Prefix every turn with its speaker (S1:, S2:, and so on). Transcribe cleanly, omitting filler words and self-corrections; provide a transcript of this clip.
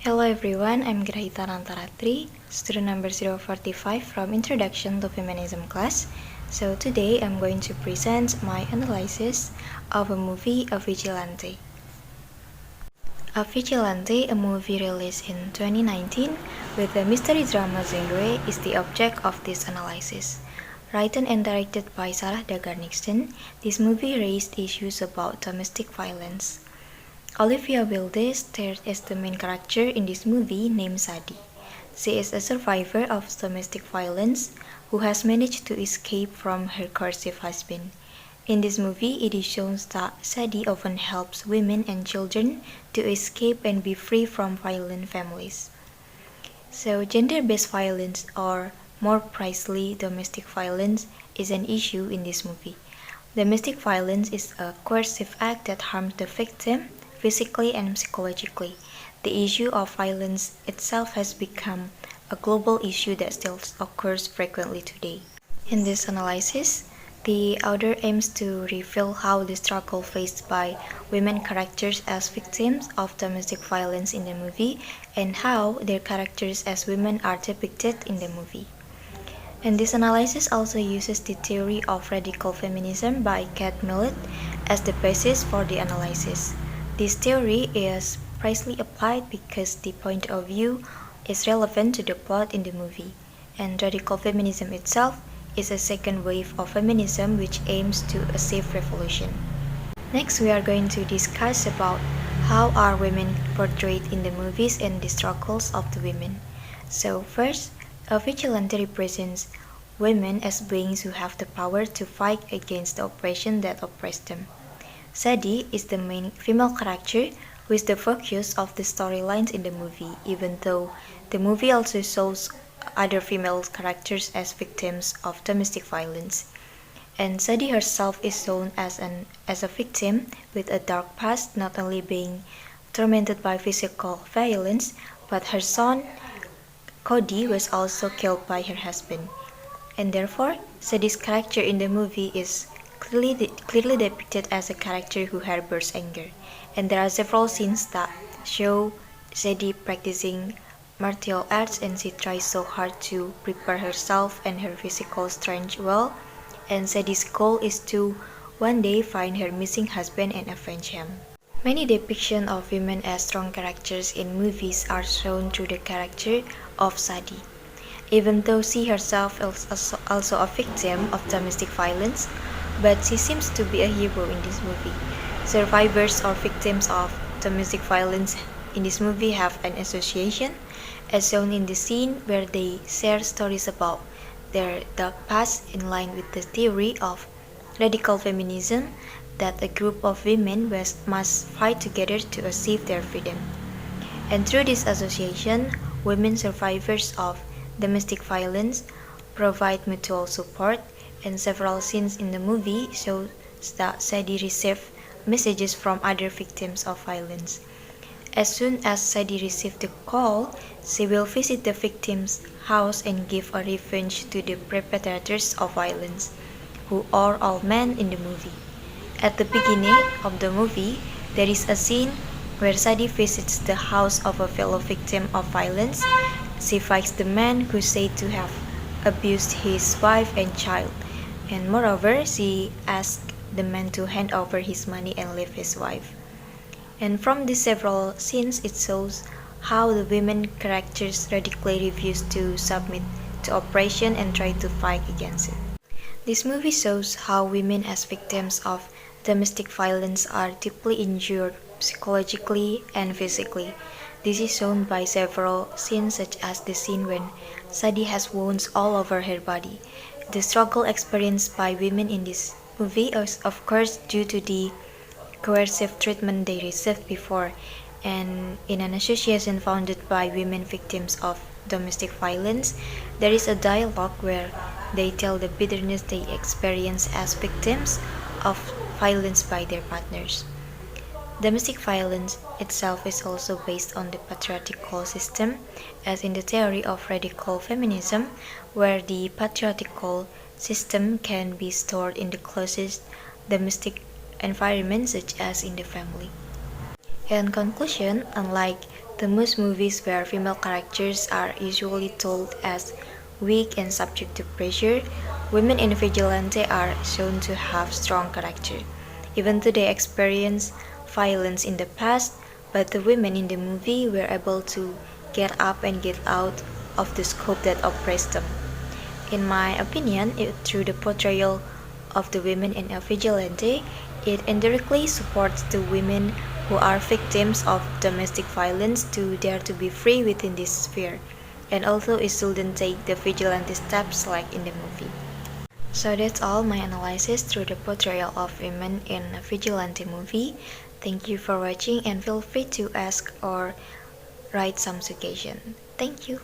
S1: Hello everyone, I'm Grahita Ananta Ratri, student number 045 from Introduction to Feminism class. So today I'm going to present my analysis of a movie, Vigilante. Vigilante, a movie released in 2019 with the mystery drama genre, is the object of this analysis. Written and directed by Sarah Dagar Nixon, this movie raised issues about domestic violence. Olivia Wilde starred as the main character in this movie named Sadie. She is a survivor of domestic violence who has managed to escape from her coercive husband. In this movie, it is shown that Sadie often helps women and children to escape and be free from violent families. So, gender-based violence, or more precisely domestic violence, is an issue in this movie. Domestic violence is a coercive act that harms the victim physically and psychologically. The issue of violence itself has become a global issue that still occurs frequently today. In this analysis, the author aims to reveal how the struggle faced by women characters as victims of domestic violence in the movie and how their characters as women are depicted in the movie. And this analysis also uses the theory of radical feminism by Kate Millett as the basis for the analysis. This theory is precisely applied because the point of view is relevant to the plot in the movie, and radical feminism itself is a second wave of feminism which aims to achieve revolution. Next, we are going to discuss about how are women portrayed in the movies and the struggles of the women. So first, a vigilante represents women as beings who have the power to fight against the oppression that oppressed them. Sadie is the main female character who is the focus of the storylines in the movie, even though the movie also shows other female characters as victims of domestic violence. And Sadie herself is shown as a victim with a dark past, not only being tormented by physical violence, but her son Cody was also killed by her husband. And therefore, Sadie's character in the movie is clearly depicted as a character who harbors anger. And there are several scenes that show Sadie practicing martial arts, and she tries so hard to prepare herself and her physical strength well. And Sadie's goal is to one day find her missing husband and avenge him. Many depictions of women as strong characters in movies are shown through the character of Sadie. Even though she herself is also a victim of domestic violence, but she seems to be a hero in this movie. Survivors or victims of domestic violence in this movie have an association, as shown in the scene where they share stories about their dark past in line with the theory of radical feminism that a group of women must fight together to achieve their freedom. And through this association, women survivors of domestic violence provide mutual support, and several scenes in the movie show that Sadie received messages from other victims of violence. As soon as Sadie received the call, she will visit the victim's house and give a revenge to the perpetrators of violence, who are all men in the movie. At the beginning of the movie, there is a scene where Sadie visits the house of a fellow victim of violence. She fights the man who is said to have abused his wife and child, and moreover, she asks the man to hand over his money and leave his wife. And from these several scenes, it shows how the women characters radically refuse to submit to oppression and try to fight against it. This movie shows how women as victims of domestic violence are deeply injured psychologically and physically. This is shown by several scenes, such as the scene when Sadie has wounds all over her body. The struggle experienced by women in this movie is of course due to the coercive treatment they received before, and in an association founded by women victims of domestic violence, there is a dialogue where they tell the bitterness they experience as victims of violence by their partners. Domestic violence itself is also based on the patriarchal system, as in the theory of radical feminism, where the patriarchal system can be stored in the closest domestic environment, such as in the family. In conclusion, unlike The most movies where female characters are usually told as weak and subject to pressure, women in Vigilante are shown to have strong character, even though they experienced violence in the past, but the women in the movie were able to get up and get out of the scope that oppressed them. In my opinion, through the portrayal of the women in a vigilante, it indirectly supports the women who are victims of domestic violence to dare to be free within this sphere, and also it shouldn't take the vigilante steps like in the movie. So that's all my analysis through the portrayal of women in a vigilante movie. Thank you for watching and feel free to ask or write some suggestion. Thank you.